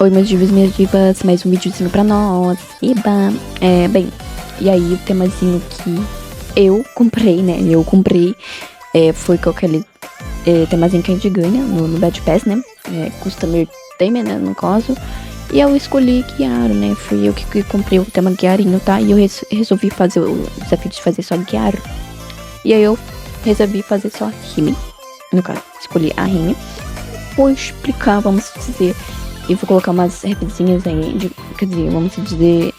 Oi, meus divos, minhas divas, mais um videozinho pra nós. Eba! Bem, e aí o temazinho que eu comprei, né? Foi com aquele temazinho que a gente ganha no Bad Pass, né? Customer Tamer, né? No caso. E eu escolhi Gyaro, né? Fui eu que comprei o tema Gyarinho, tá? E eu resolvi fazer o desafio de fazer só Gyaro. E aí eu resolvi fazer só Hime. No caso, escolhi a Hime. Vou explicar, vamos dizer. E vou colocar umas rapzinhas aí, quer dizer, vamos dizer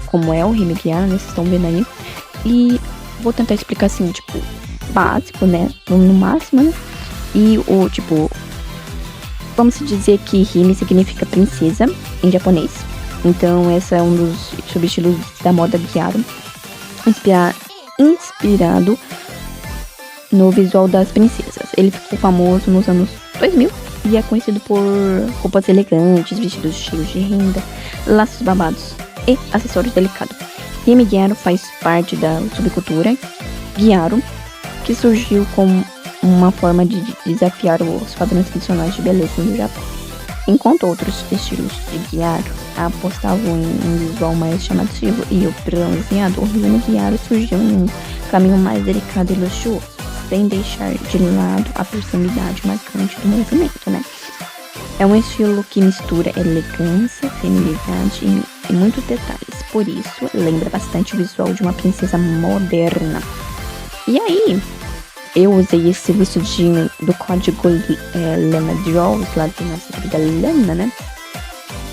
como é o Hime Gyaro, né? Vocês estão vendo aí. E vou tentar explicar assim, tipo, básico, né? No máximo, né? E o, tipo, vamos dizer que Hime significa princesa em japonês. Então, esse é um dos subestilos da moda Gyaro. Inspirado no visual das princesas. Ele ficou famoso nos anos 2000. E é conhecido por roupas elegantes, vestidos cheios de renda, laços babados e acessórios delicados. Hime Gyaro faz parte da subcultura Gyaro, que surgiu como uma forma de desafiar os padrões tradicionais de beleza no Japão. Enquanto outros estilos de Gyaro apostavam em um visual mais chamativo e o bronzeado, o Hime Gyaro surgiu em um caminho mais delicado e luxuoso, sem deixar de lado a personalidade marcante do movimento, né? É um estilo que mistura elegância, feminilidade e muitos detalhes. Por isso, lembra bastante o visual de uma princesa moderna. E aí, eu usei esse vestidinho do código Lana Draws, lá da nossa querida Lana, né?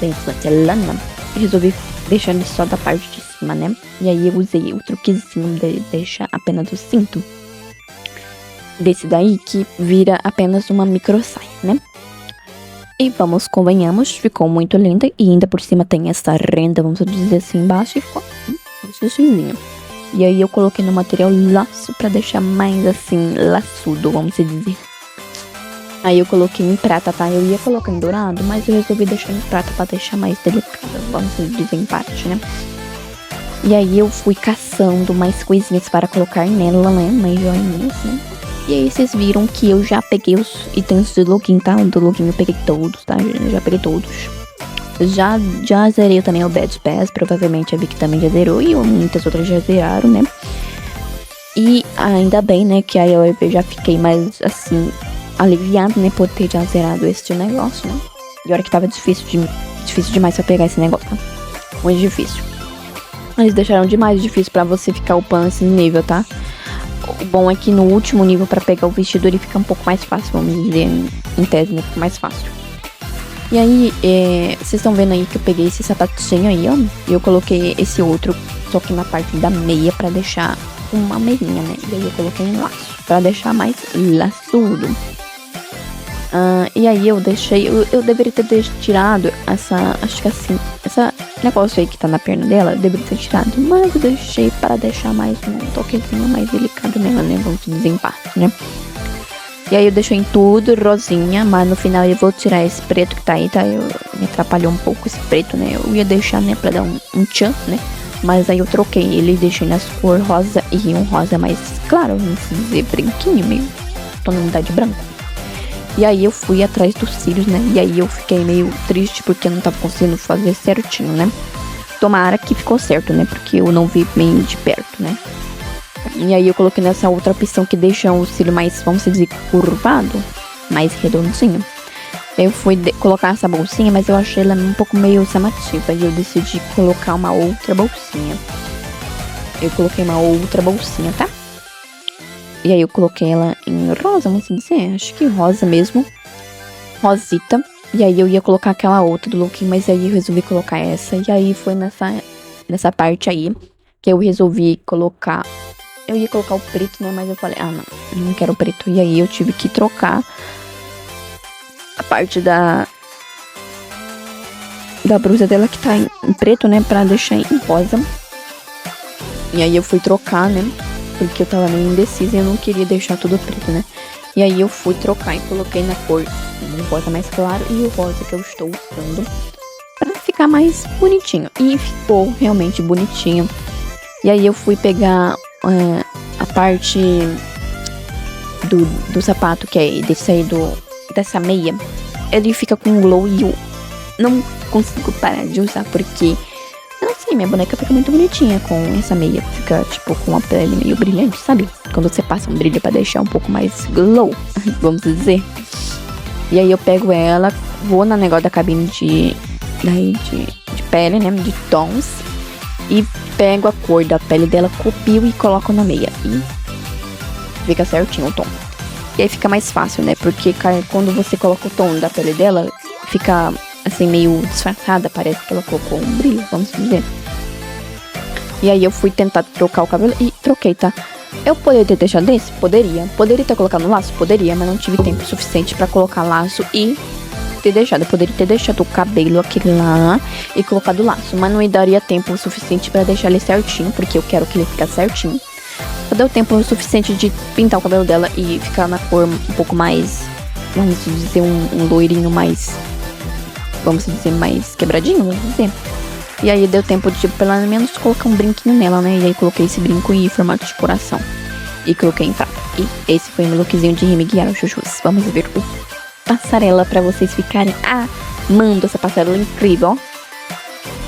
Da influência Lana. E resolvi deixar ele só da parte de cima, né? E aí eu usei o truquezinho de deixar apenas o cinto. Desse daí que vira apenas uma micro saia, né? E vamos, convenhamos, ficou muito linda. E ainda por cima tem essa renda, vamos dizer assim, embaixo. E ficou gostosinho. E aí eu coloquei no material laço pra deixar mais assim, laçudo, vamos dizer. Aí eu coloquei em prata, tá? Eu ia colocar em dourado, mas eu resolvi deixar em prata pra deixar mais delicado, vamos dizer, em parte, né? E aí eu fui caçando mais coisinhas para colocar nela, né? Mais joinhas, né? E aí vocês viram que eu já peguei os itens do login, tá? Do login eu peguei todos, tá? Já peguei todos. Já zerei também o Bad Pass, provavelmente a Vicky também já zerou e muitas outras já zeraram, né? E ainda bem, né, que aí eu já fiquei mais, assim, aliviado, né, por ter já zerado este negócio, né? E olha que tava difícil demais pra pegar esse negócio, tá? Muito difícil. Eles deixaram demais difícil pra você ficar upando esse nível, tá? O bom é que no último nível, pra pegar o vestido, ele fica um pouco mais fácil, vamos dizer, em tese, né? Fica mais fácil. E aí, vocês estão vendo aí que eu peguei esse sapatinho aí, ó. E eu coloquei esse outro, só que na parte da meia, pra deixar uma meinha, né? E aí eu coloquei um laço, pra deixar mais laçudo. E aí eu deixei, eu deveria ter tirado essa, acho que assim, essa negócio aí que tá na perna dela, eu deveria ter tirado, mas eu deixei para deixar mais um toquezinho mais delicado nela, né, vamos dizer, em parte, né. E aí eu deixei em tudo rosinha, mas no final eu vou tirar esse preto que tá aí, tá, me atrapalhou um pouco esse preto, né, eu ia deixar, né, pra dar um tchan, né, mas aí eu troquei ele e deixei nas cor rosa e um rosa mais claro, vamos dizer, branquinho, meio tonalidade branca. E aí eu fui atrás dos cílios, né? E aí eu fiquei meio triste porque eu não tava conseguindo fazer certinho, né? Tomara que ficou certo, né? Porque eu não vi bem de perto, né? E aí eu coloquei nessa outra opção que deixa o cílio mais, vamos dizer, curvado, mais redondinho. Eu fui colocar essa bolsinha, mas eu achei ela um pouco meio chamativa. E eu decidi colocar uma outra bolsinha. Eu coloquei uma outra bolsinha, tá? E aí eu coloquei ela em rosa, vamos dizer, acho que rosa mesmo. Rosita. E aí eu ia colocar aquela outra do lookinho, mas aí eu resolvi colocar essa. E aí foi nessa parte aí que eu resolvi colocar. Eu ia colocar o preto, né, mas eu falei, não quero o preto. E aí eu tive que trocar a parte da blusa dela que tá em preto, né, pra deixar em rosa. E aí eu fui trocar, né, porque eu tava meio indecisa e eu não queria deixar tudo preto, né? E aí eu fui trocar e coloquei na cor um rosa mais claro e o rosa que eu estou usando pra ficar mais bonitinho. E ficou realmente bonitinho. E aí eu fui pegar a parte do sapato, que é desse aí dessa meia. Ele fica com glow e não consigo parar de usar, porque eu não sei, minha boneca fica muito bonitinha com essa meia. Fica, tipo, com a pele meio brilhante, sabe? Quando você passa um brilho pra deixar um pouco mais glow, vamos dizer. E aí eu pego ela, vou na negócio da cabine de pele, né? De tons. E pego a cor da pele dela, copio e coloco na meia. E fica certinho o tom. E aí fica mais fácil, né? Porque quando você coloca o tom da pele dela, fica assim meio disfarçada. Parece que ela colocou um brilho, vamos dizer. E aí eu fui tentar trocar o cabelo e troquei, tá? Eu poderia ter deixado desse? Poderia. Poderia ter colocado no laço? Poderia, mas não tive tempo suficiente pra colocar laço e ter deixado. Eu poderia ter deixado o cabelo aquele lá e colocado o laço, mas não me daria tempo suficiente pra deixar ele certinho, porque eu quero que ele fique certinho. Só deu tempo suficiente de pintar o cabelo dela e ficar na cor um pouco mais, vamos dizer, um loirinho mais, vamos dizer, mais quebradinho, vamos dizer. E aí deu tempo de, pelo menos, colocar um brinquinho nela, né? E aí coloquei esse brinco em formato de coração. E coloquei em prata. E esse foi o meu lookzinho de Remy Guiara Chuchus. Vamos ver o passarela pra vocês ficarem amando essa passarela incrível, ó.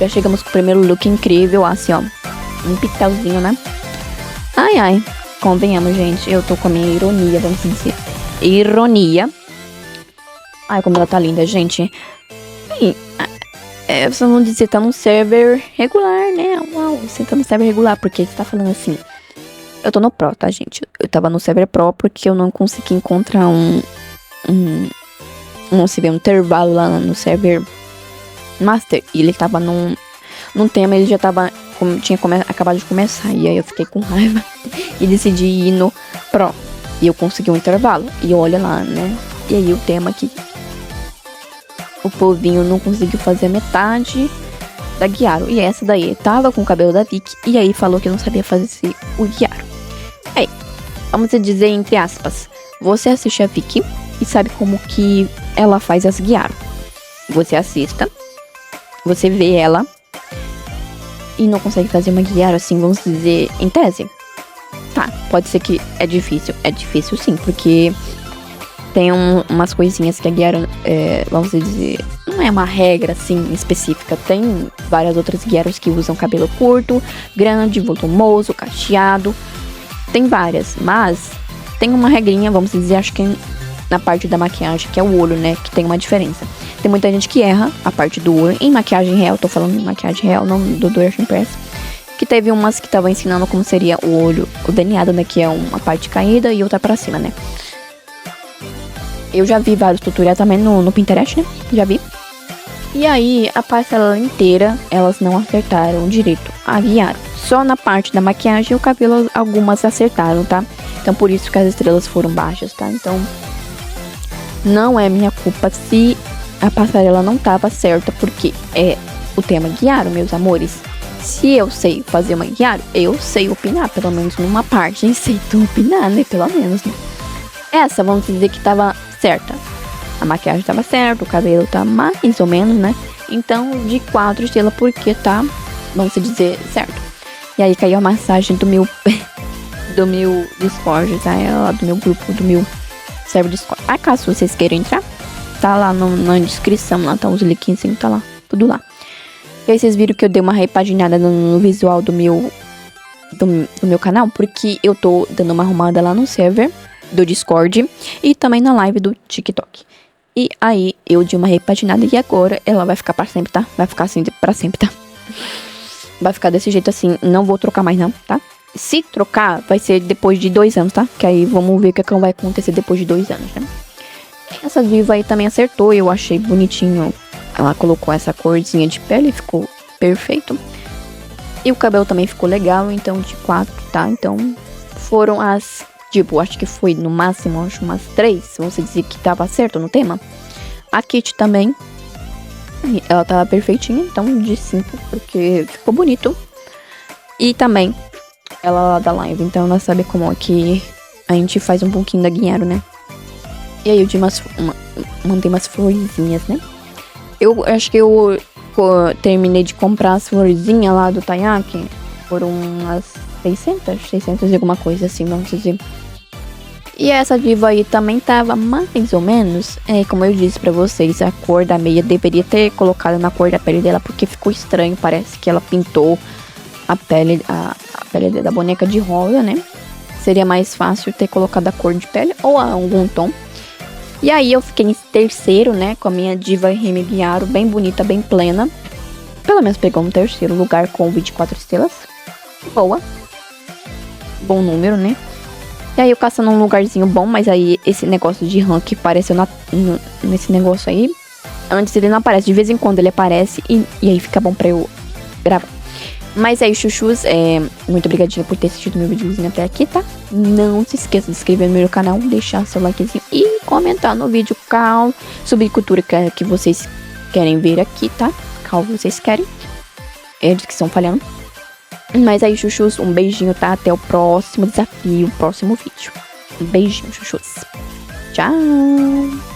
Já chegamos com o primeiro look incrível, assim, ó. Um pitalzinho, né? Ai, ai. Convenhamos, gente. Eu tô com a minha ironia, vamos dizer. Ironia. Ai, como ela tá linda, gente. Vocês vão dizer, tá num server regular, né? Uau, você tá no server regular, porque você tá falando assim. Eu tô no Pro, tá, gente? Eu tava no server Pro porque eu não consegui encontrar não se vê, um intervalo lá no server Master. E ele tava num tema, ele já tava, tinha acabado de começar. E aí eu fiquei com raiva e decidi ir no Pro. E eu consegui um intervalo. E olha lá, né? E aí o tema aqui. O povinho não conseguiu fazer a metade da Guiaro. E essa daí tava com o cabelo da Vicky. E aí falou que não sabia fazer o Guiaro. Aí, vamos dizer entre aspas. Você assiste a Vicky e sabe como que ela faz as Guiaro. Você assista. Você vê ela. E não consegue fazer uma Guiaro assim, vamos dizer, em tese. Tá, pode ser que é difícil. É difícil sim, porque tem umas coisinhas que a Guiaro, vamos dizer, não é uma regra assim específica. Tem várias outras Guiaros que usam cabelo curto, grande, volumoso, cacheado. Tem várias, mas tem uma regrinha, vamos dizer, acho que na parte da maquiagem, que é o olho, né, que tem uma diferença. Tem muita gente que erra a parte do olho em maquiagem real, tô falando de maquiagem real, não do Work Impress. Que teve umas que estavam ensinando como seria o olho, o delineado, né, que é uma parte caída e outra pra cima, né. Eu já vi vários tutoriais também no Pinterest, né? Já vi. E aí, a passarela inteira, elas não acertaram direito a Guiaro. Só na parte da maquiagem e o cabelo, algumas acertaram, tá? Então, por isso que as estrelas foram baixas, tá? Então, não é minha culpa se a passarela não tava certa, porque é o tema Guiaro, meus amores. Se eu sei fazer uma Guiaro, eu sei opinar, pelo menos numa parte, sei opinar, né? Pelo menos, né? Essa, vamos dizer que tava certa. A maquiagem tava certa, o cabelo tá mais ou menos, né? Então, de 4 estrelas, porque tá, vamos dizer, certo. E aí caiu a massagem do meu Discord, tá? Ela, do meu grupo, do meu server Discord. Ah, caso vocês queiram entrar, tá lá na descrição, lá tá os links, tá lá, tudo lá. E aí vocês viram que eu dei uma repaginada no visual do meu canal, porque eu tô dando uma arrumada lá no server do Discord e também na live do TikTok. E aí eu dei uma repaginada e agora ela vai ficar pra sempre, tá? Vai ficar assim pra sempre, tá? Vai ficar desse jeito assim, não vou trocar mais não, tá? Se trocar, vai ser depois de 2 anos, tá? Que aí vamos ver o que vai acontecer depois de 2 anos, né? Essa diva aí também acertou, eu achei bonitinho. Ela colocou essa corzinha de pele, ficou perfeito. E o cabelo também ficou legal, então de 4, tá? Então foram as... Tipo, acho que foi no máximo, acho umas 3. Vamos dizer que tava certo no tema. A Kitty também. Ela tava perfeitinha, então de 5, porque ficou bonito. E também, ela lá da live, então ela sabe como é que a gente faz um pouquinho da Guiaro, né? E aí eu mandei umas florzinhas, né? Eu acho que eu terminei de comprar as florzinhas lá do Taiyaki. Foram umas 600 e alguma coisa assim, vamos dizer. E essa diva aí também tava mais ou menos. Como eu disse pra vocês, a cor da meia deveria ter colocado na cor da pele dela, porque ficou estranho. Parece que ela pintou a pele da boneca de rosa, né? Seria mais fácil ter colocado a cor de pele ou algum tom. E aí eu fiquei em terceiro, né? Com a minha diva Remediaro, bem bonita, bem plena. Pelo menos pegou um terceiro lugar com 24 estrelas. Boa. Bom número, né? E aí eu caçando um lugarzinho bom, mas aí esse negócio de rank apareceu nesse negócio aí. Antes ele não aparece, de vez em quando ele aparece e aí fica bom pra eu gravar. Mas aí, chuchus, muito obrigadinha por ter assistido meu videozinho até aqui, tá? Não se esqueça de se inscrever no meu canal, deixar seu likezinho e comentar no vídeo qual subcultura que vocês querem ver aqui, tá? Qual vocês querem. Eles que estão falhando. Mas aí, chuchus, um beijinho, tá? Até o próximo desafio, próximo vídeo. Um beijinho, chuchus. Tchau!